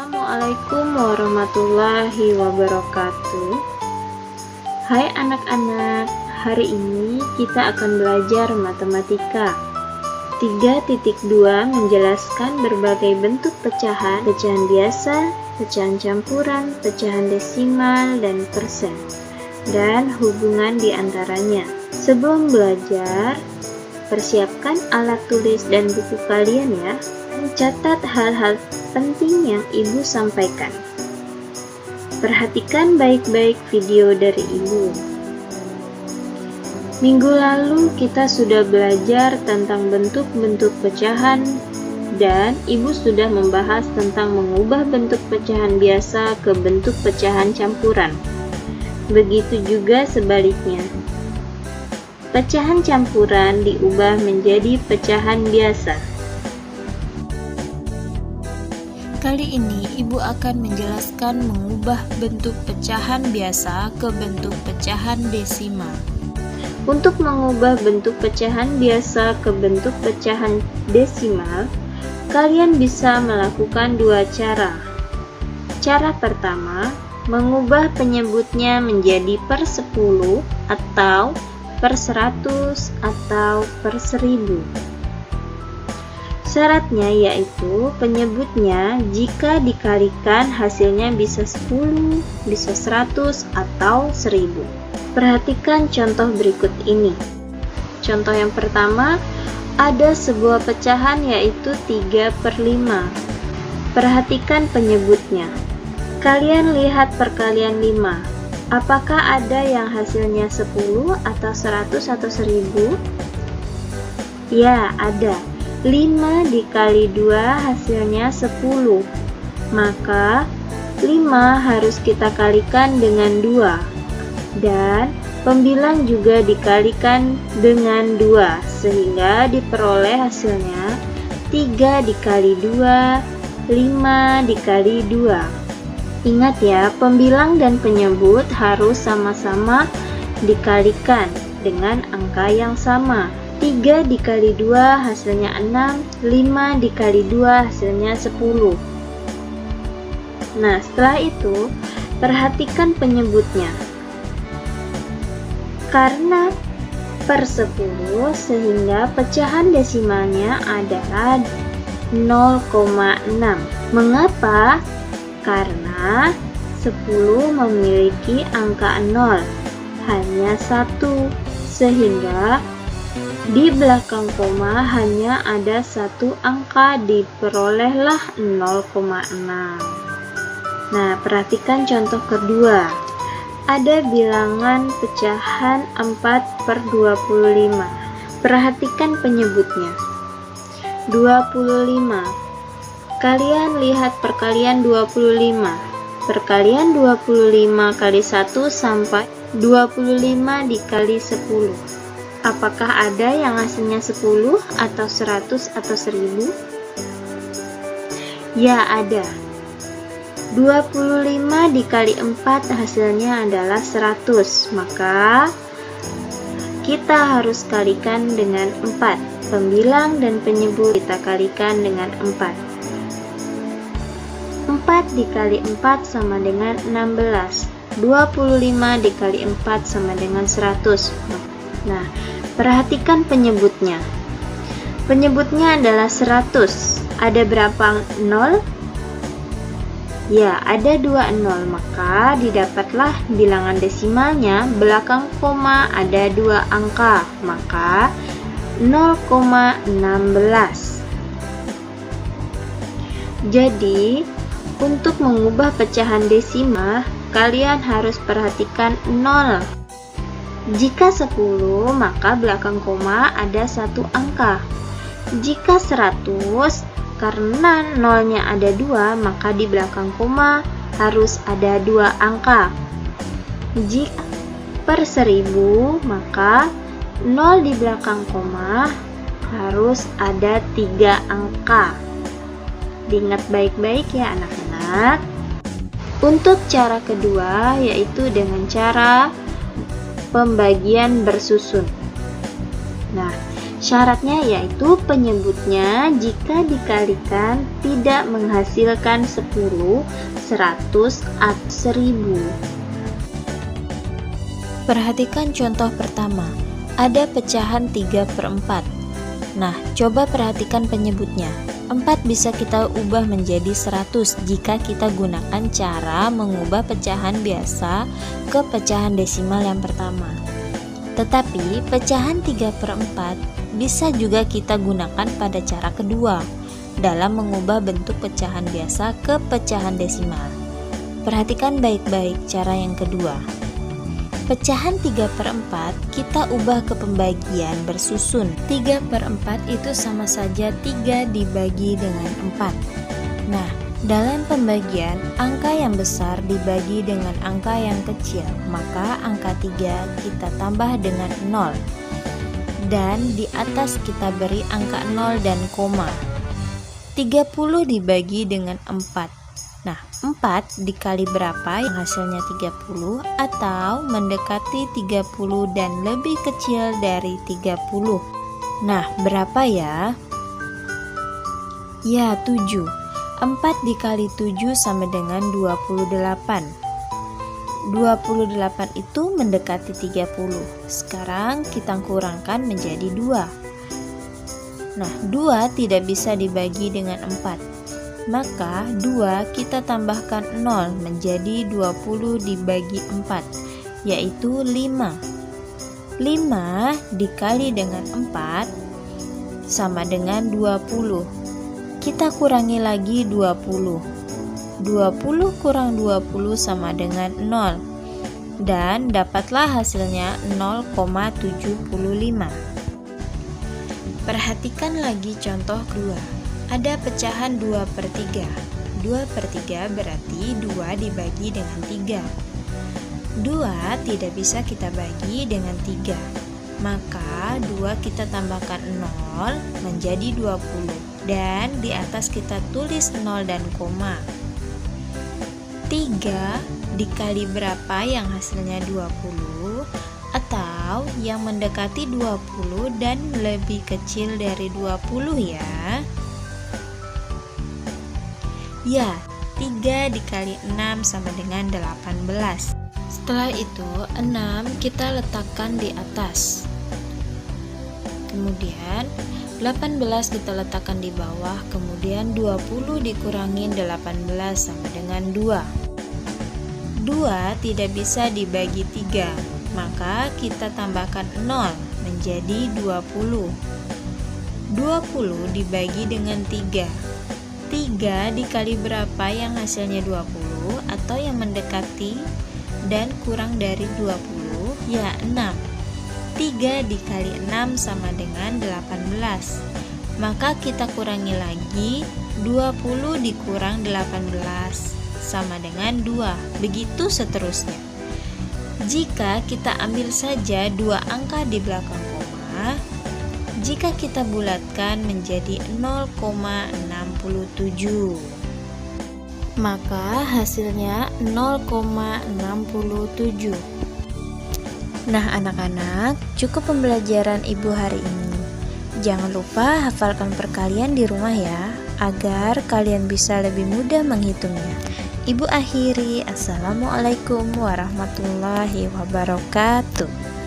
Assalamualaikum warahmatullahi wabarakatuh. Hai anak-anak, hari ini kita akan belajar matematika. 3.2 menjelaskan berbagai bentuk pecahan, pecahan biasa, pecahan campuran, pecahan desimal, dan persen, dan hubungan di antaranya. Sebelum belajar, persiapkan alat tulis dan buku kalian ya. Catat hal-hal penting yang ibu sampaikan. Perhatikan baik-baik video dari ibu. Minggu lalu kita sudah belajar tentang bentuk-bentuk pecahan dan ibu sudah membahas tentang mengubah bentuk pecahan biasa ke bentuk pecahan campuran. Begitu juga sebaliknya. Pecahan campuran diubah menjadi pecahan biasa. Kali ini ibu akan menjelaskan mengubah bentuk pecahan biasa ke bentuk pecahan desimal. Untuk mengubah bentuk pecahan biasa ke bentuk pecahan desimal, kalian bisa melakukan dua cara. Cara pertama, mengubah penyebutnya menjadi per 10 atau per 100 atau per 1000. Syaratnya yaitu penyebutnya jika dikalikan hasilnya bisa 10, bisa 100, atau 1000. Perhatikan contoh berikut ini. Contoh yang pertama, ada sebuah pecahan yaitu 3/5. Perhatikan penyebutnya. Kalian lihat perkalian 5. Apakah ada yang hasilnya 10 atau 100 atau 1000? Ya, ada. 5 dikali 2 hasilnya 10. Maka 5 harus kita kalikan dengan 2. Dan pembilang juga dikalikan dengan 2 sehingga diperoleh hasilnya 3 dikali 2, 5 dikali 2. Ingat ya, pembilang dan penyebut harus sama-sama dikalikan dengan angka yang sama. 3 dikali 2 hasilnya 6, 5 dikali 2 hasilnya 10. Nah, setelah itu, perhatikan penyebutnya. Karena per 10 sehingga pecahan desimalnya adalah 0,6. Mengapa? Karena 10 memiliki angka 0, hanya 1, sehingga di belakang koma hanya ada satu angka, diperolehlah 0,6. Nah, perhatikan contoh kedua. Ada bilangan pecahan 4/25. Perhatikan penyebutnya. 25. Kalian lihat perkalian 25. Perkalian 25 kali 1 sampai 25 dikali 10. Apakah ada yang hasilnya 10 atau 100 atau 1000? Ya, ada. 25 dikali 4 hasilnya adalah 100. Maka kita harus kalikan dengan 4. Pembilang dan penyebut kita kalikan dengan 4. 4 dikali 4 sama dengan 16. 25 dikali 4 sama dengan 100. Nah, perhatikan penyebutnya. Penyebutnya adalah 100. Ada berapa 0? Ya, ada 2 0. Maka didapatlah bilangan desimalnya belakang koma ada 2 angka. Maka 0,16. Jadi, untuk mengubah pecahan desimal, kalian harus perhatikan 0. Jika 10, maka belakang koma ada satu angka. Jika 100, karena nolnya ada 2, maka di belakang koma harus ada 2 angka. Jika per 1000, maka 0 di belakang koma harus ada 3 angka. Diingat baik-baik ya anak-anak. Untuk cara kedua, yaitu dengan cara pembagian bersusun. Nah, Syaratnya yaitu penyebutnya jika dikalikan tidak menghasilkan 10, 100, atau 1000. Perhatikan contoh pertama. Ada pecahan 3/4. Nah, coba perhatikan penyebutnya. 4 bisa kita ubah menjadi 100 jika kita gunakan cara mengubah pecahan biasa ke pecahan desimal yang pertama. Tetapi pecahan 3/4 bisa juga kita gunakan pada cara kedua dalam mengubah bentuk pecahan biasa ke pecahan desimal. Perhatikan baik-baik cara yang kedua. Pecahan 3/4 kita ubah ke pembagian bersusun. 3/4 itu sama saja 3 dibagi dengan 4. Nah, dalam pembagian, angka yang besar dibagi dengan angka yang kecil, maka angka 3 kita tambah dengan 0. Dan di atas kita beri angka 0 dan koma. 30 dibagi dengan 4. Nah, 4 dikali berapa yang hasilnya 30 atau mendekati 30 dan lebih kecil dari 30. Nah, berapa ya? Ya, 7. 4 dikali 7 sama dengan 28. 28 itu mendekati 30. Sekarang kita kurangkan menjadi 2. Nah, 2 tidak bisa dibagi dengan 4. Maka 2 kita tambahkan 0 menjadi 20 dibagi 4, yaitu 5. 5 dikali dengan 4 sama dengan 20. Kita kurangi lagi 20. 20 kurang 20 sama dengan 0. Dan dapatlah hasilnya 0,75. Perhatikan lagi contoh kedua. Ada pecahan 2/3. 2/3 berarti 2 dibagi dengan 3. 2 tidak bisa kita bagi dengan 3. Maka 2 kita tambahkan 0 menjadi 20. Dan di atas kita tulis 0 dan koma. 3 dikali berapa yang hasilnya 20? Atau yang mendekati 20 dan lebih kecil dari 20 ya? Ya, 3 dikali 6 sama dengan 18. Setelah itu, 6 kita letakkan di atas. Kemudian, 18 kita letakkan di bawah. Kemudian, 20 dikurangi 18 sama dengan 2. 2 tidak bisa dibagi 3. Maka, kita tambahkan 0 menjadi 20. 20 dibagi dengan 3. 3 dikali berapa yang hasilnya 20 atau yang mendekati dan kurang dari 20? Ya, 6. 3 dikali 6 sama dengan 18. Maka kita kurangi lagi, 20 dikurang 18 sama dengan 2. Begitu seterusnya. Jika kita ambil saja 2 angka di belakang koma, jika kita bulatkan menjadi 0,67, maka hasilnya 0,67. Nah anak-anak, cukup pembelajaran Ibu hari ini. Jangan lupa hafalkan perkalian di rumah ya, agar kalian bisa lebih mudah menghitungnya. Ibu akhiri, Assalamualaikum warahmatullahi wabarakatuh.